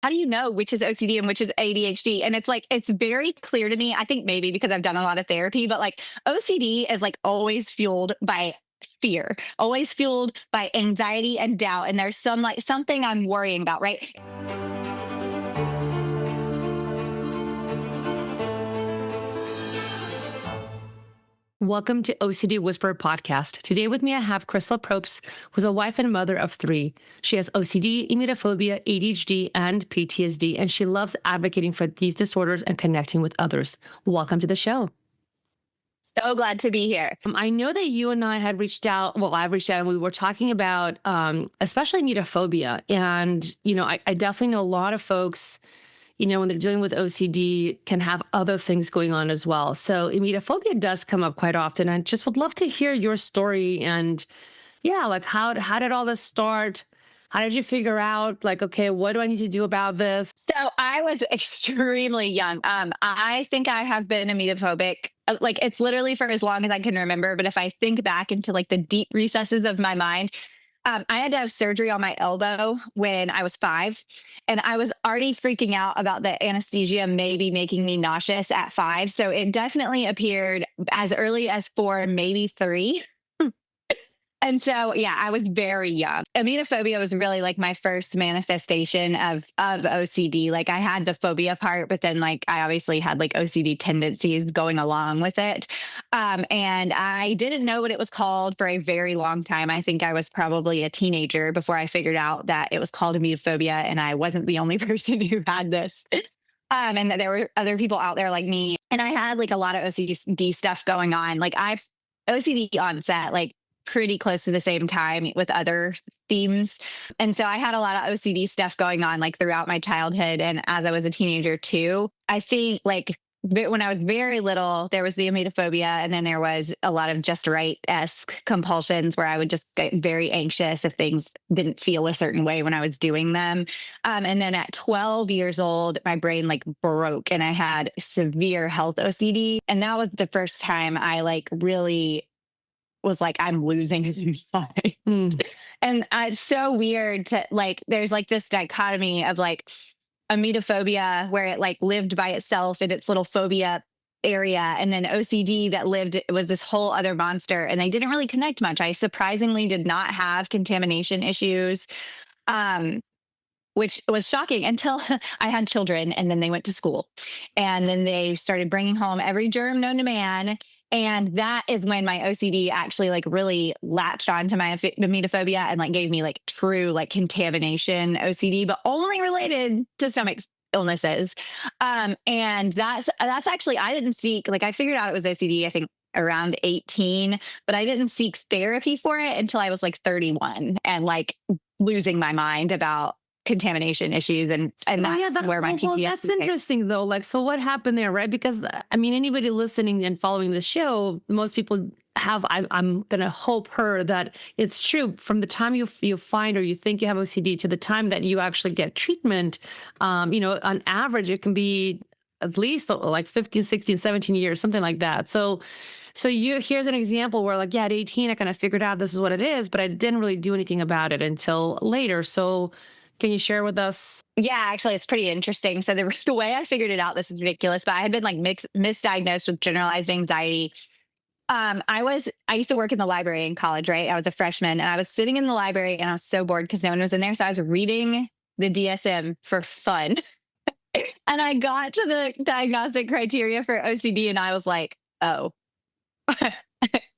how do you know which is OCD and which is ADHD? And it's like, it's very clear to me. I think maybe because I've done a lot of therapy, but like OCD is like always fueled by fear, always fueled by anxiety and doubt. And there's some like something I'm worrying about, right? Welcome to OCD Whisperer Podcast. Today with me, I have Kristina Orlova, who's a wife and mother of 3. She has OCD, emetophobia, ADHD, and PTSD, and she loves advocating for these disorders and connecting with others. Welcome to the show. So glad to be here. I know that you and I had reached out. Well, I've reached out and we were talking about especially emetophobia. And, I definitely know a lot of folks, when they're dealing with OCD, can have other things going on as well. So emetophobia does come up quite often. I just would love to hear your story and like how did all this start? How did you figure out okay, what do I need to do about this? So I was extremely young. I think I have been emetophobic. It's literally for as long as I can remember. But if I think back into the deep recesses of my mind, I had to have surgery on my elbow when I was 5, and I was already freaking out about the anesthesia maybe making me nauseous at 5. So it definitely appeared as early as 4, maybe 3. And so, I was very young. Emetophobia was really my first manifestation of OCD. I had the phobia part, but then I obviously had OCD tendencies going along with it. And I didn't know what it was called for a very long time. I think I was probably a teenager before I figured out that it was called emetophobia, and I wasn't the only person who had this. And that there were other people out there like me. And I had a lot of OCD stuff going on. I OCD onset, pretty close to the same time with other themes. And so I had a lot of OCD stuff going on throughout my childhood. And as I was a teenager too, I think when I was very little, there was the emetophobia, and then there was a lot of just right-esque compulsions where I would just get very anxious if things didn't feel a certain way when I was doing them. And then at 12 years old, my brain broke and I had severe health OCD. And that was the first time I really was I'm losing my mind. And it's so weird to there's this dichotomy of emetophobia where it lived by itself in its little phobia area, and then OCD that lived with this whole other monster, and they didn't really connect much. I surprisingly did not have contamination issues, which was shocking until I had children, and then they went to school, and then they started bringing home every germ known to man. And that is when my OCD actually really latched onto my emetophobia and gave me true contamination OCD, but only related to stomach illnesses. And that's actually, I didn't seek, I figured out it was OCD, I think around 18, but I didn't seek therapy for it until I was 31 and losing my mind about contamination issues, and that's where my PTSD. Well, that's interesting though. So what happened there, right? Because anybody listening and following the show, most people have. I'm gonna hear that it's true. From the time you find or you think you have OCD to the time that you actually get treatment, on average it can be at least 15, 16, 17 years, something like that. So here's an example where at 18 I kind of figured out this is what it is, but I didn't really do anything about it until later. So can you share with us? Yeah, actually, it's pretty interesting. So the way I figured it out, this is ridiculous, but I had been misdiagnosed with generalized anxiety. I used to work in the library in college, right? I was a freshman, and I was sitting in the library and I was so bored because no one was in there. So I was reading the DSM for fun. And I got to the diagnostic criteria for OCD, and I was like, oh,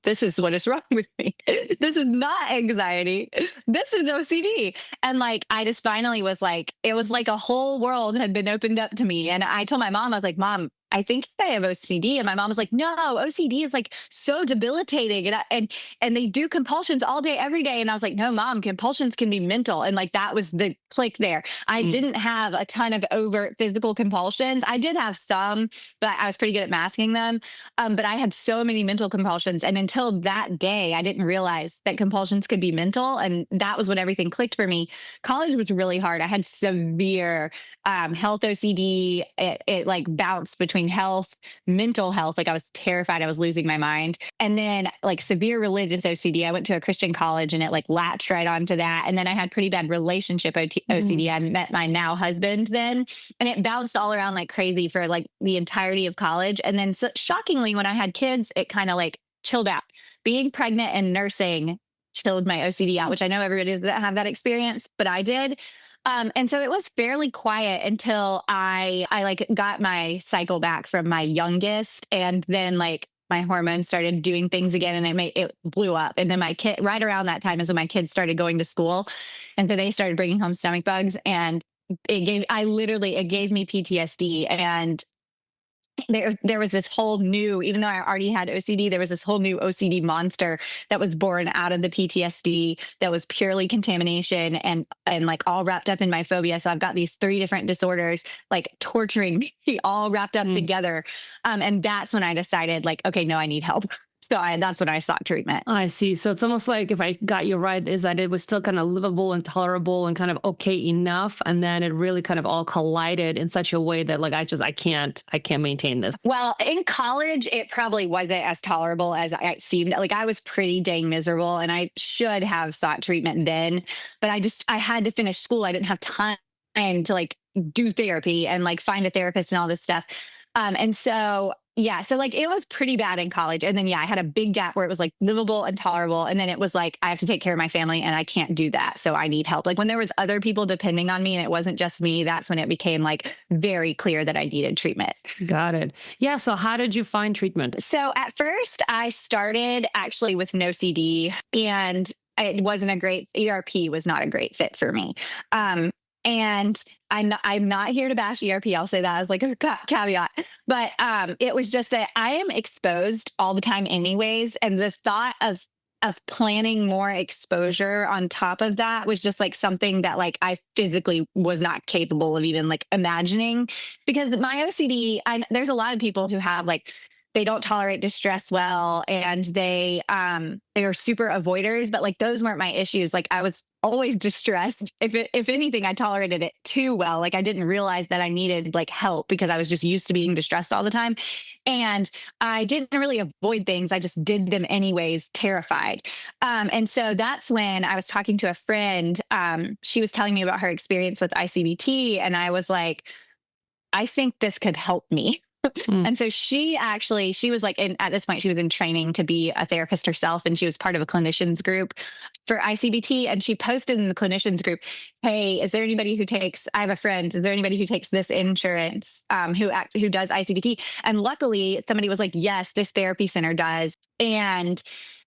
this is what is wrong with me. This is not anxiety. This is OCD. And I just finally was it was a whole world had been opened up to me. And I told my mom, I was like, Mom, I think I have OCD. And my mom was like, no, OCD is so debilitating. And they do compulsions all day, every day. And I was like, no, Mom, compulsions can be mental. And that was the click there. I didn't have a ton of overt physical compulsions. I did have some, but I was pretty good at masking them. But I had so many mental compulsions. And until that day, I didn't realize that compulsions could be mental. And that was when everything clicked for me. College was really hard. I had severe health OCD. It bounced between between health, mental health. Like I was terrified I was losing my mind. And then like severe religious OCD. I went to a Christian college and it like latched right onto that. And then I had pretty bad relationship OCD. I met my now husband then, and it bounced all around like crazy for like the entirety of college. And then shockingly, when I had kids, it kind of like chilled out. Being pregnant and nursing chilled my OCD out, which I know everybody doesn't have that experience, but I did. And so it was fairly quiet until I like got my cycle back from my youngest, and then like my hormones started doing things again, and it blew up. And then my kid, right around that time, is when my kids started going to school, and so they started bringing home stomach bugs, and it gave me PTSD. And there was this whole new, even though I already had OCD, there was this whole new OCD monster that was born out of the PTSD that was purely contamination and like all wrapped up in my phobia. So I've got these 3 different disorders like torturing me all wrapped up together. And that's when I decided like, okay, no, I need help. So that's when I sought treatment. I see. So it's almost like, if I got you right, is that it was still kind of livable and tolerable and kind of okay enough, and then it really kind of all collided in such a way that like I can't maintain this. Well, in college, it probably wasn't as tolerable as it seemed. Like I was pretty dang miserable, and I should have sought treatment then, but I had to finish school. I didn't have time to like do therapy and like find a therapist and all this stuff. And so, yeah, so like it was pretty bad in college. And then, yeah, I had a big gap where it was like livable and tolerable. And then it was like, I have to take care of my family and I can't do that. So I need help. Like when there was other people depending on me and it wasn't just me, that's when it became like very clear that I needed treatment. Got it. Yeah. So how did you find treatment? So at first I started actually with no CD, and it wasn't ERP was not a great fit for me. And I'm not here to bash ERP. I'll say that as like a caveat, but it was just that I am exposed all the time anyways. And the thought of planning more exposure on top of that was just like something that like I physically was not capable of even like imagining, because my OCD, there's a lot of people who have like, they don't tolerate distress well, and they are super avoiders, but like those weren't my issues. Like I was always distressed. If anything, I tolerated it too well. Like I didn't realize that I needed like help because I was just used to being distressed all the time. And I didn't really avoid things. I just did them anyways, terrified. And so that's when I was talking to a friend. She was telling me about her experience with ICBT, and I was like, I think this could help me. And so she was like, at this point, she was in training to be a therapist herself. And she was part of a clinicians group for ICBT. And she posted in the clinicians group, hey, is there anybody I have a friend, is there anybody who takes this insurance, who does ICBT? And luckily somebody was like, yes, this therapy center does. And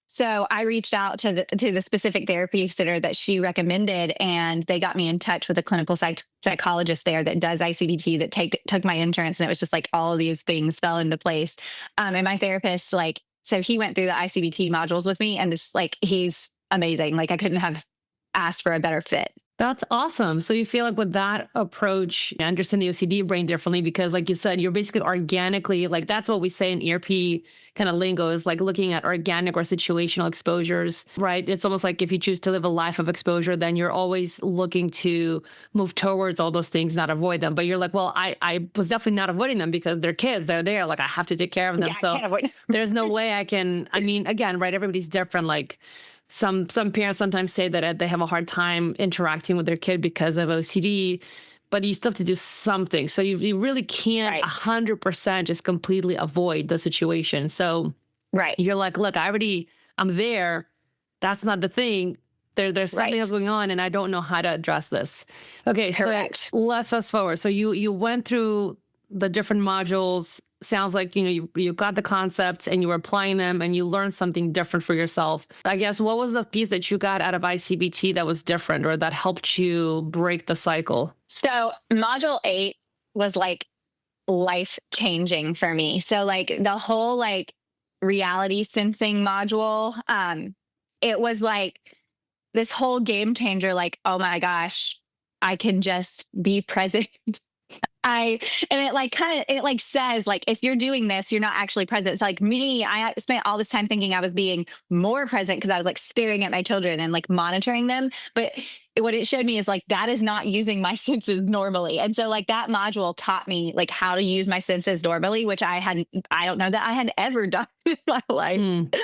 so I reached out to the specific therapy center that she recommended, and they got me in touch with a clinical psychologist there that does ICBT that took my insurance. And it was just like all of these things fell into place. And my therapist, like, so he went through the ICBT modules with me, and just like, he's amazing. Like I couldn't have asked for a better fit. That's awesome. So you feel like with that approach, you understand the OCD brain differently, because like you said, you're basically organically, like that's what we say in ERP kind of lingo, is like looking at organic or situational exposures, right? It's almost like if you choose to live a life of exposure, then you're always looking to move towards all those things, not avoid them. But you're like, well, I was definitely not avoiding them because they're kids, they're there. Like I have to take care of them. Yeah, so I can't avoid them. There's no way I mean, again, right? Everybody's different. Like some parents sometimes say that they have a hard time interacting with their kid because of OCD, but you still have to do something. So you really can't 100% just completely avoid the situation. So you're like, look, I'm there. That's not the thing. There's something else going on, and I don't know how to address this. Okay, Correct. So let's fast forward. So you went through the different modules. Sounds like, you got the concepts and you were applying them and you learned something different for yourself. I guess, what was the piece that you got out of ICBT that was different or that helped you break the cycle? So module 8 was like life changing for me. So like the whole like reality sensing module, it was like this whole game changer. Like, oh my gosh, I can just be present. It says like, if you're doing this, you're not actually present. It's like me, I spent all this time thinking I was being more present because I was like staring at my children and like monitoring them. But what it showed me is like, that is not using my senses normally. And so like that module taught me like how to use my senses normally, which I don't know that I had ever done in my life. Mm.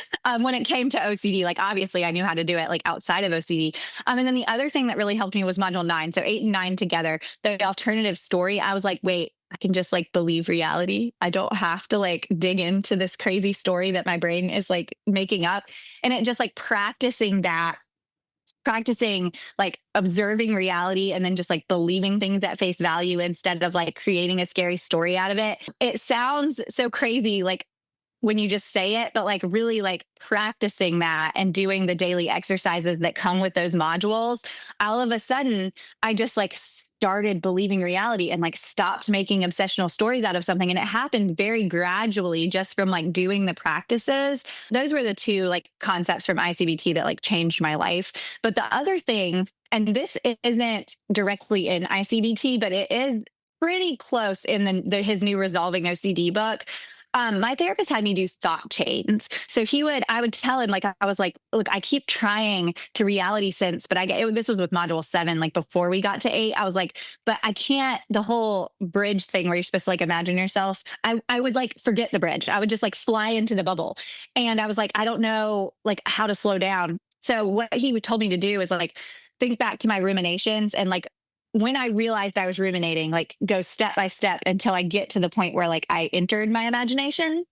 When it came to OCD, like obviously I knew how to do it like outside of OCD. And then the other thing that really helped me was module 9. So 8 and 9 together, the alternative story. I was like, wait, I can just like believe reality. I don't have to like dig into this crazy story that my brain is like making up. And it just like practicing like observing reality and then just like believing things at face value instead of like creating a scary story out of it. It sounds so crazy like when you just say it, but like really like practicing that and doing the daily exercises that come with those modules, all of a sudden I just like started believing reality and like stopped making obsessional stories out of something. And it happened very gradually just from like doing the practices. Those were the two like concepts from ICBT that like changed my life. But the other thing, and this isn't directly in ICBT, but it is pretty close in his new Resolving OCD book. My therapist had me do thought chains. So I would tell him, like, I was like, look, I keep trying to reality sense, but this was with module 7, like before we got to 8, I was like, but I can't, the whole bridge thing where you're supposed to like imagine yourself. I would like forget the bridge. I would just like fly into the bubble. And I was like, I don't know like how to slow down. So what he told me to do is like, think back to my ruminations and like, when I realized I was ruminating, like go step by step until I get to the point where like I entered my imagination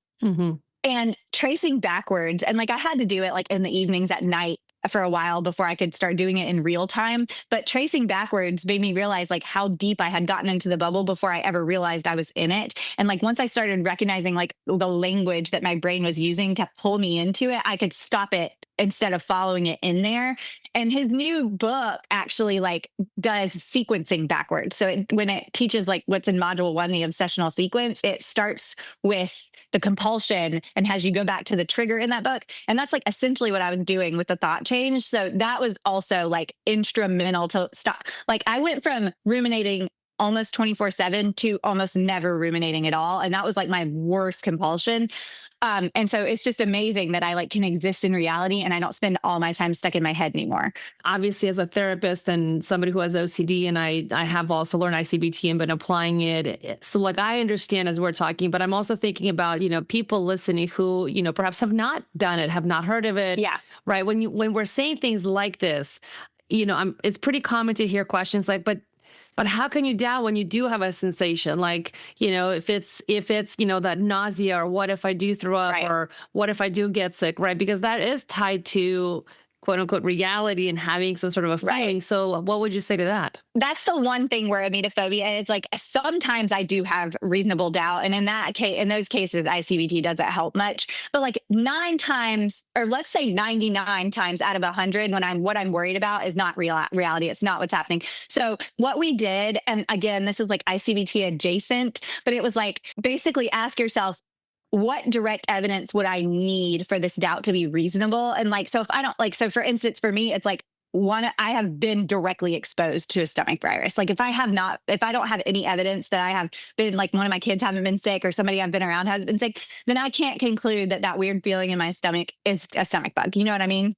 and tracing backwards. And like I had to do it like in the evenings at night for a while before I could start doing it in real time. But tracing backwards made me realize like how deep I had gotten into the bubble before I ever realized I was in it. And like once I started recognizing like the language that my brain was using to pull me into it, I could stop it instead of following it in there. And his new book actually like does sequencing backwards. So when it teaches like what's in module 1, the obsessional sequence, it starts with the compulsion and has you go back to the trigger in that book. And that's like essentially what I was doing with the thought change. So that was also like instrumental to stop. Like I went from ruminating almost 24/7 to almost never ruminating at all. And that was like my worst compulsion. And so it's just amazing that I like can exist in reality and I don't spend all my time stuck in my head anymore. Obviously, as a therapist and somebody who has OCD, and I have also learned ICBT and been applying it. So like I understand as we're talking, but I'm also thinking about, people listening who, perhaps have not done it, have not heard of it. Yeah. Right. When we're saying things like this, it's pretty common to hear questions like, but how can you doubt when you do have a sensation? Like, if it's, that nausea, or what if I do throw up, Right. or what if I do get sick, right? Because that is tied to quote unquote reality and having some sort of a feeling. Right. So what would you say to that? That's the one thing where emetophobia is like sometimes I do have reasonable doubt. And in those cases, ICBT doesn't help much. But like 9 times, or let's say 99 times out of 100, what I'm worried about is not reality. It's not what's happening. So what we did, and again, this is like ICBT adjacent, but it was like basically ask yourself, what direct evidence would I need for this doubt to be reasonable? And like, so if I don't so for instance, for me, it's like I have been directly exposed to a stomach virus. Like if I don't have any evidence that I have been like one of my kids haven't been sick or somebody I've been around hasn't been sick, then I can't conclude that weird feeling in my stomach is a stomach bug. You know what I mean?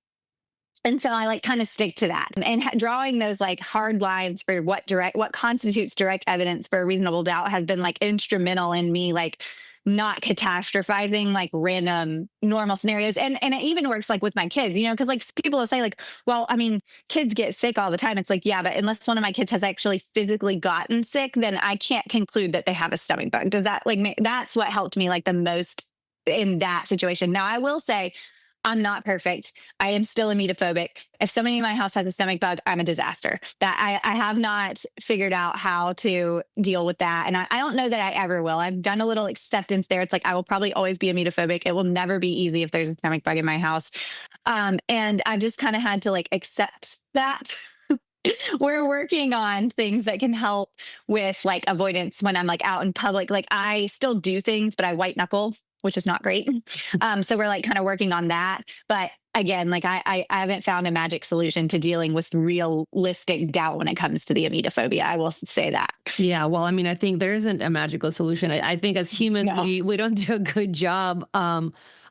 And so I like kind of stick to that and drawing those like hard lines for what constitutes direct evidence for a reasonable doubt has been like instrumental in me, like not catastrophizing like random normal scenarios. And it even works like with my kids, because like people will say like, well, I mean, kids get sick all the time. It's like, yeah, but unless one of my kids has actually physically gotten sick, then I can't conclude that they have a stomach bug. Does that that's what helped me like the most in that situation. Now I will say, I'm not perfect. I am still emetophobic. If somebody in my house has a stomach bug, I'm a disaster. That I have not figured out how to deal with that. And I don't know that I ever will. I've done a little acceptance there. It's like, I will probably always be emetophobic. It will never be easy if there's a stomach bug in my house. And I've just kind of had to like accept that. We're working on things that can help with like avoidance when I'm like out in public. Like I still do things, but I white knuckle, which is not great. So we're like kind of working on that. But again, like I haven't found a magic solution to dealing with realistic doubt when it comes to the emetophobia. I will say that. Yeah. Well, I mean, I think there isn't a magical solution. I think as humans, No. we don't do a good job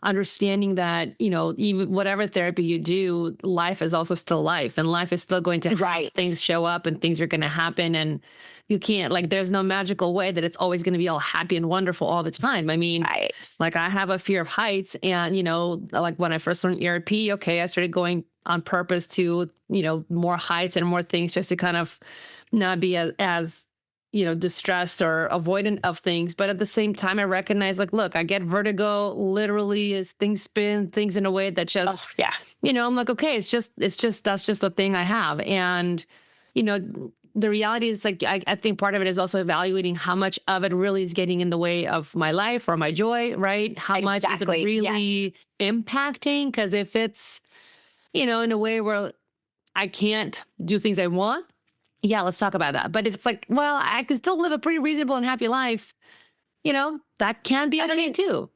understanding that, even whatever therapy you do, life is also still life, and life is still going to have things show up and things are going to happen. And you can't, like, there's no magical way that it's always going to be all happy and wonderful all the time. I mean, like, I have a fear of heights, and, like when I first learned ERP, okay, I started going on purpose to, more heights and more things just to kind of not be as distressed or avoidant of things. But at the same time, I recognize, like, look, I get vertigo literally as things spin things in a way that just, I'm like, okay, it's just, that's just a thing I have. And, the reality is, like, I think part of it is also evaluating how much of it really is getting in the way of my life or my joy, right? How much is it really impacting? Because if it's, in a way where I can't do things I want, let's talk about that. But if it's like, well, I can still live a pretty reasonable and happy life, that can be okay too.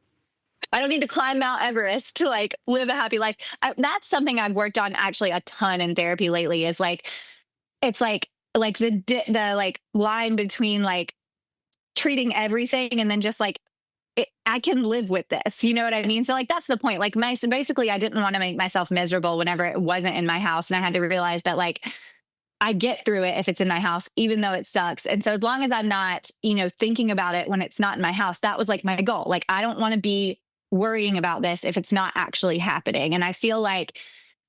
I don't need to climb Mount Everest to like live a happy life. That's something I've worked on actually a ton in therapy lately, is like, it's like the like line between like treating everything and then just like, I can live with this. You know what I mean? So like, that's the point. Like basically I didn't want to make myself miserable whenever it wasn't in my house. And I had to realize that, like, I get through it if it's in my house, even though it sucks. And so as long as I'm not, thinking about it when it's not in my house, that was like my goal. Like, I don't want to be worrying about this if it's not actually happening. And I feel like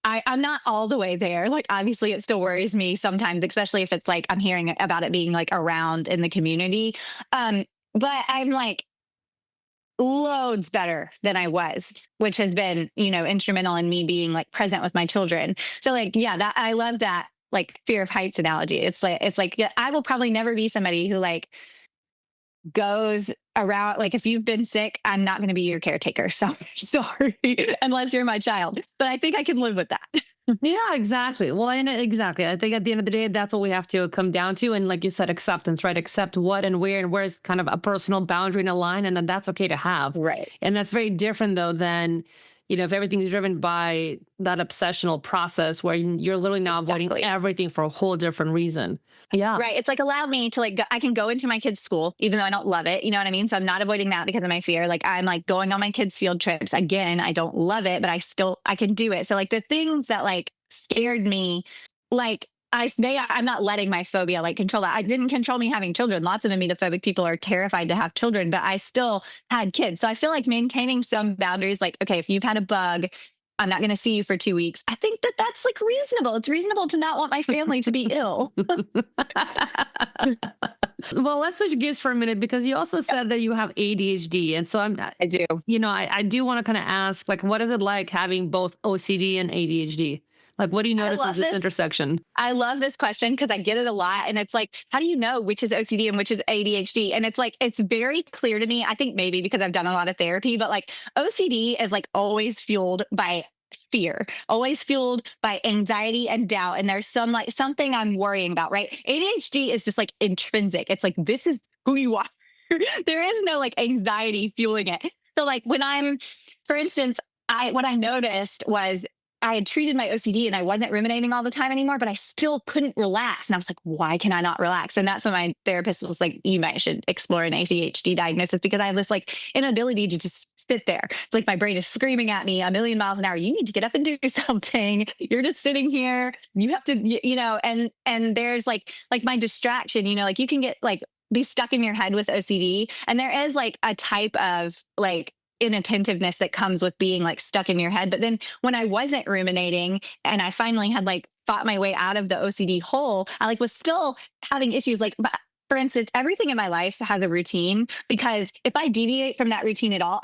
I'm not all the way there. Like, obviously it still worries me sometimes, especially if it's like, I'm hearing about it being like around in the community. But I'm like, loads better than I was, which has been, instrumental in me being like present with my children. So like, that I love that, like, fear of heights analogy. It's like, I will probably never be somebody who like goes around, like, if you've been sick, I'm not going to be your caretaker. So sorry, unless you're my child, but I think I can live with that. Yeah, exactly. Well, exactly. I think at the end of the day, that's what we have to come down to. And like you said, acceptance, right? Accept what and where is kind of a personal boundary and a line, and then that's okay to have. Right. And that's very different though than, if everything is driven by that obsessional process where you're literally now avoiding everything for a whole different reason. Yeah. Right. It's like, allow me to like, I can go into my kids' school, even though I don't love it. You know what I mean? So I'm not avoiding that because of my fear. Like, I'm like going on my kids' field trips. Again, I don't love it, but I can do it. So like the things that like scared me, like I'm not letting my phobia like control that. I didn't control me having children. Lots of emetophobic people are terrified to have children, but I still had kids. So I feel like maintaining some boundaries, like, okay, if you've had a bug, I'm not going to see you for 2 weeks. I think that that's like reasonable. It's reasonable to not want my family to be ill. Well, let's switch gears for a minute, because you also said that you have ADHD. And so I do. I do want to kind of ask, like, what is it like having both OCD and ADHD? Like, what do you notice at this intersection? I love this question because I get it a lot. And it's like, how do you know which is OCD and which is ADHD? And it's like, it's very clear to me. I think maybe because I've done a lot of therapy, but like OCD is like always fueled by fear, always fueled by anxiety and doubt. And there's something I'm worrying about, right? ADHD is just like intrinsic. It's like, this is who you are. There is no like anxiety fueling it. So like for instance, what I noticed was I had treated my OCD and I wasn't ruminating all the time anymore, but I still couldn't relax. And I was like, why can I not relax? And that's when my therapist was like, should explore an ADHD diagnosis, because I have this like inability to just sit there. It's like my brain is screaming at me a million miles an hour. You need to get up and do something. You're just sitting here. You have to, and there's like my distraction, like you can get like be stuck in your head with OCD. And there is like a type of like inattentiveness that comes with being like stuck in your head. But then when I wasn't ruminating and I finally had like fought my way out of the OCD hole, I like was still having issues. Like, for instance, everything in my life has a routine, because if I deviate from that routine at all,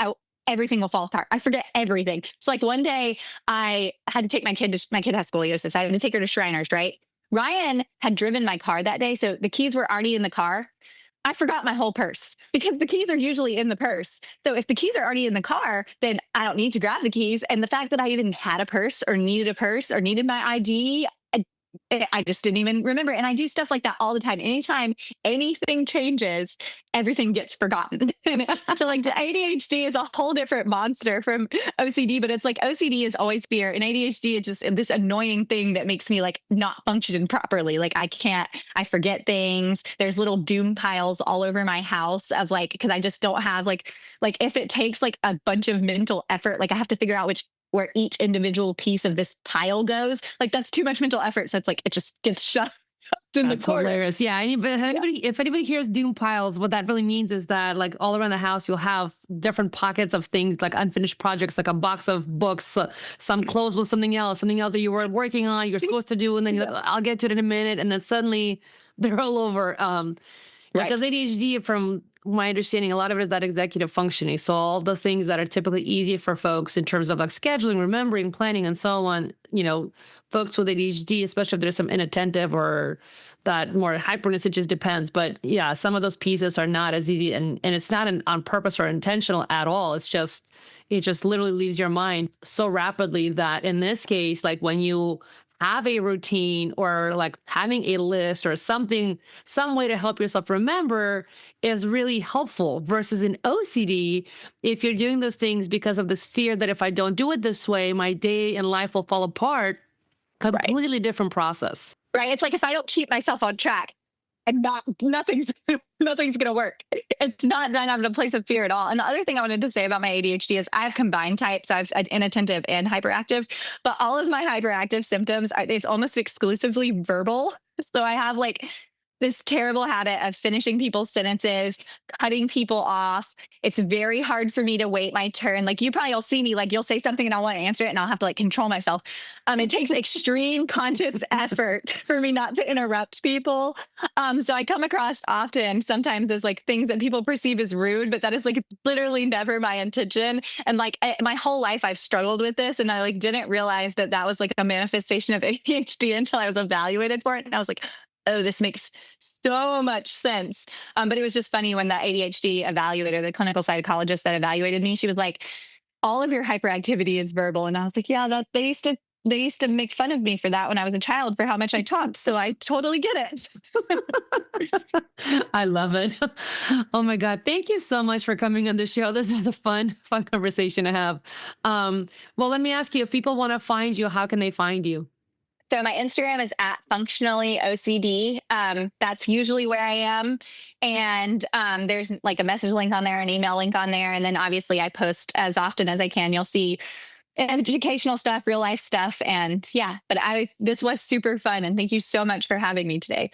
everything will fall apart. I forget everything. So like one day I had to take my kid has scoliosis. I had to take her to Shriners, right? Ryan had driven my car that day. So the keys were already in the car. I forgot my whole purse, because the keys are usually in the purse. So if the keys are already in the car, then I don't need to grab the keys. And the fact that I even had a purse or needed my ID, I just didn't even remember. And I do stuff like that all the time. Anytime anything changes, everything gets forgotten. So like the ADHD is a whole different monster from OCD, but it's like OCD is always fear, and ADHD is just this annoying thing that makes me like not function properly. Like I forget things. There's little doom piles all over my house of like, because I just don't have like if it takes like a bunch of mental effort, like I have to figure out where each individual piece of this pile goes. Like that's too much mental effort. So it's like it just gets shoved in the That's corner. hilarious. Yeah. If anybody hears doom piles, what that really means is that like all around the house, you'll have different pockets of things like unfinished projects, like a box of books, some clothes with something else that you were working on, you're supposed to do. And then you're like, I'll get to it in a minute. And then suddenly they're all over. Because ADHD, from my understanding, a lot of it is that executive functioning. So all the things that are typically easy for folks in terms of like scheduling, remembering, planning, and so on, folks with ADHD, especially if there's some inattentive or that more hyperness, it just depends. But yeah, some of those pieces are not as easy, and it's not on purpose or intentional at all. It just literally leaves your mind so rapidly that in this case, like when you have a routine or like having a list or something, some way to help yourself remember is really helpful, versus in OCD, if you're doing those things because of this fear that if I don't do it this way, my day and life will fall apart. Completely different process. Right. It's like if I don't keep myself on track, and nothing's gonna work. It's not that I'm in a place of fear at all. And the other thing I wanted to say about my ADHD is I have combined types. I've inattentive and hyperactive, but all of my hyperactive symptoms it's almost exclusively verbal. So I have like this terrible habit of finishing people's sentences, cutting people off. It's very hard for me to wait my turn. Like you probably will see me, like you'll say something and I want to answer it and I'll have to like control myself. It takes extreme conscious effort for me not to interrupt people. So I come across often sometimes as like things that people perceive as rude, but that is like literally never my intention. And like my whole life I've struggled with this, and I like didn't realize that was like a manifestation of ADHD until I was evaluated for it. And I was like, oh, this makes so much sense. But it was just funny when the ADHD evaluator, the clinical psychologist that evaluated me, she was like, all of your hyperactivity is verbal. And I was like, yeah, they used to make fun of me for that when I was a child for how much I talked. So I totally get it. I love it. Oh my God. Thank you so much for coming on the show. This is a fun conversation to have. Well, let me ask you, if people want to find you, how can they find you? So my Instagram is at functionally OCD. That's usually where I am. And there's like a message link on there, an email link on there. And then obviously I post as often as I can. You'll see educational stuff, real life stuff. And yeah, but this was super fun. And thank you so much for having me today.